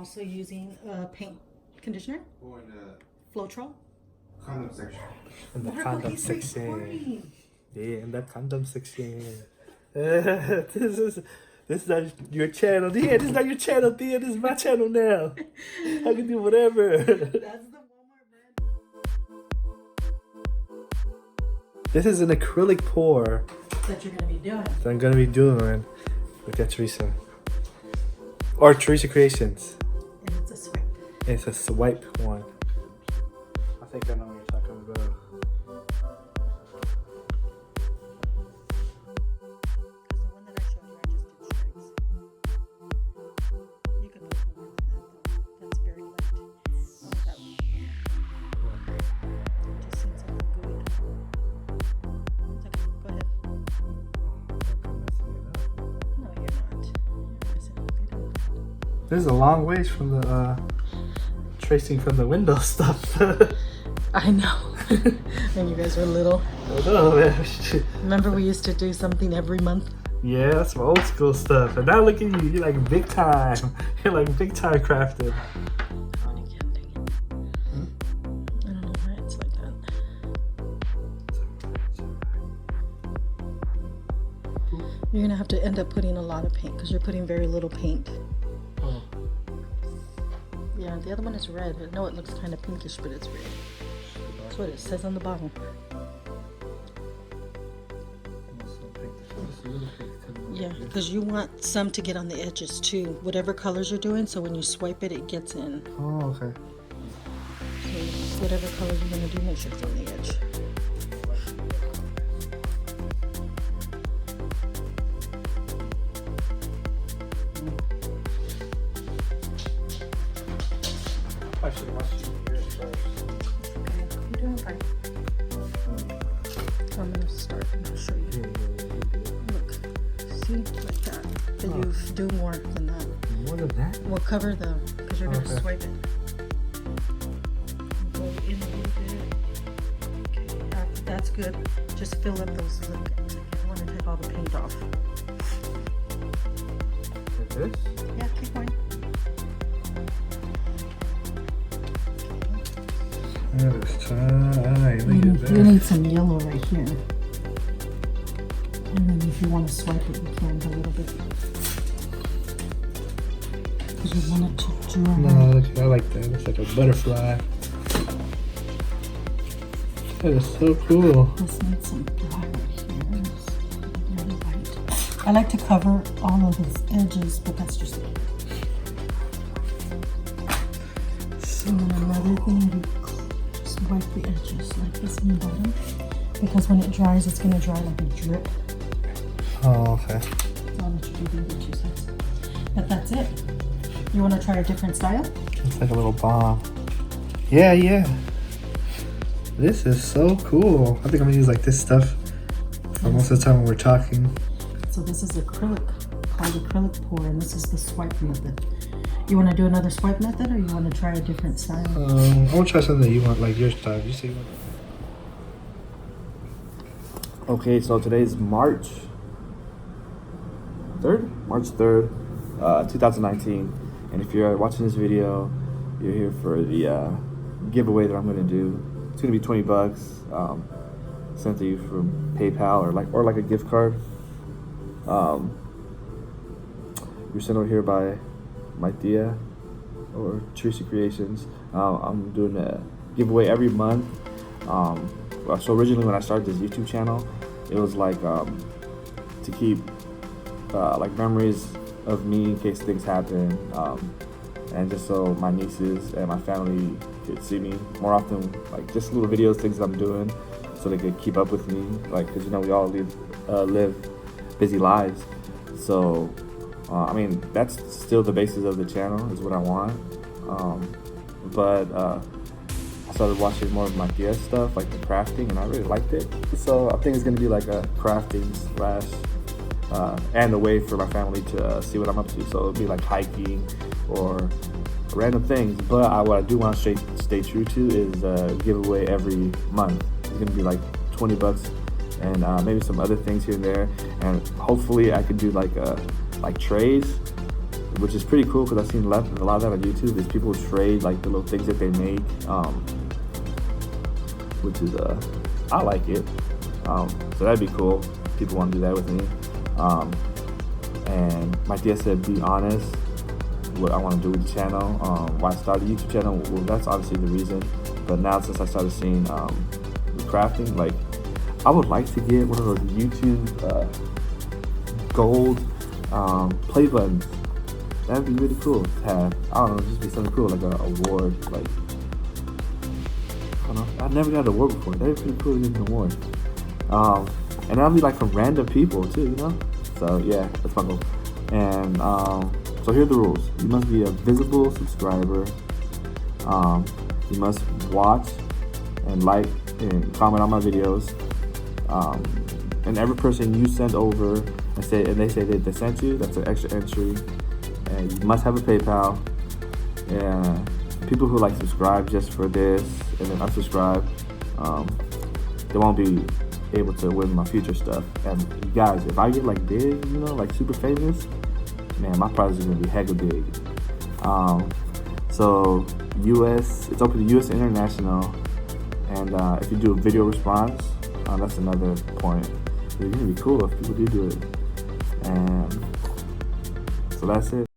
also using paint conditioner. Or in the Floetrol. condom section. In the Marco, condom he's section. recording. Yeah, in the condom section. This is not your channel. Yeah, this is not your channel, Tia. This is my channel now. I can do whatever. That's the Walmart brand. This is an acrylic pour That you're gonna be doing. that I'm gonna be doing with Tia Teresa. Or Teresa Creations. And it's a swipe. It's a swipe one. I think I know what you're talking about. Because the one that I showed you, I just did stripes. You can put more than that though. That's very light. That one. It just seems like good. It's okay. Go ahead. No, you're not. You're messing up. You don't. This is a long ways from the tracing from the window stuff. I know. When you guys were little. Oh man. Remember we used to do something every month? Yeah, that's some old school stuff. And now look at you, you're like big time. You're like big time crafting. On again, dang it. I don't know why it's like that. You're gonna have to end up putting a lot of paint because you're putting very little paint. Oh. Yeah, the other one is red. I know it looks kind of pinkish, but it's red. That's what it says on the bottle. Yeah, because you want some to get on the edges too. Whatever colors you're doing, so when you swipe it, it gets in. Oh, okay. So whatever color you're gonna do, make sure it's on the edge. I should watch you yours first. Okay, you're doing fine. So I'm gonna start and I'll show you. Look, see, like that. But you do more than that. More than that? We'll cover the, because you're gonna Okay. swipe it. Go in a little bit. Okay, that's good. Just fill up those. Look, I want to take all the paint off. Like this? Yeah, keep going. That is tight. Look at You that. need some yellow right here. And then if you want to swipe it, you can a little bit. Because you want it to dry. No, I like that. It's like a butterfly. That is so cool. This needs some dry right here. It's really white. I like to cover all of these edges, but that's just it. So And another thing, you just wipe the edges like this in the bottom. Because when it dries, it's going to dry like a drip. Oh, okay. I'll let you do the 2 cents. But that's it. You want to try a different style? It's like a little bomb. Yeah, yeah. This is so cool. I think I'm gonna use like this stuff for most of the time when we're talking. So this is acrylic, called acrylic pour, and this is the swipe method. You want to do another swipe method, or you want to try a different style? I want to try something that you want, like your style. You say you want. Okay, so today's March 3rd? March 3rd, 2019. And if you're watching this video, you're here for the giveaway that I'm going to do. It's going to be $20 sent to you from PayPal or like a gift card. You're sent over here by my Tia or Teresa Creations. I'm doing a giveaway every month. So originally when I started this YouTube channel, it was like to keep like memories of me in case things happen, and just so my nieces and my family could see me more often, like just little videos, things that I'm doing, so they could keep up with me, like, because you know we all live busy lives. So I mean, that's still the basis of the channel, is what I want. But I started watching more of my Tia stuff, like the crafting, and I really liked it. So I think it's gonna be like a crafting slash and a way for my family to see what I'm up to. So it'll be like hiking or random things. But what I do want to stay true to is giveaway every month. It's gonna be like $20 and maybe some other things here and there. And hopefully I could do like trays which is pretty cool because I've seen a lot of that on YouTube. Is people trade like the little things that they make, which is I like it. So that'd be cool. People want to do that with me. And my tia said, be honest. What I want to do with the channel. Why I started a YouTube channel. Well, that's obviously the reason. But now since I started seeing the crafting, like I would like to get one of those YouTube gold play buttons. That'd be really cool to have. I don't know, just be something cool, like an award. Like, I don't know, I've never got an award before. That'd be pretty cool to get an award. And that'll be like from random people too, you know? So yeah, that's my goal. And so here are the rules. You must be a visible subscriber. You must watch and like and comment on my videos. And every person you send over and they say that they sent you, that's an extra entry. And you must have a PayPal. And people who like subscribe just for this and then unsubscribe, they won't be able to win my future stuff. And you guys, if I get like big, you know, like super famous, man, my prize is gonna be hecka big. So US, it's open to US and international. And if you do a video response, that's another point. It's gonna be cool if people do it. And so that's it.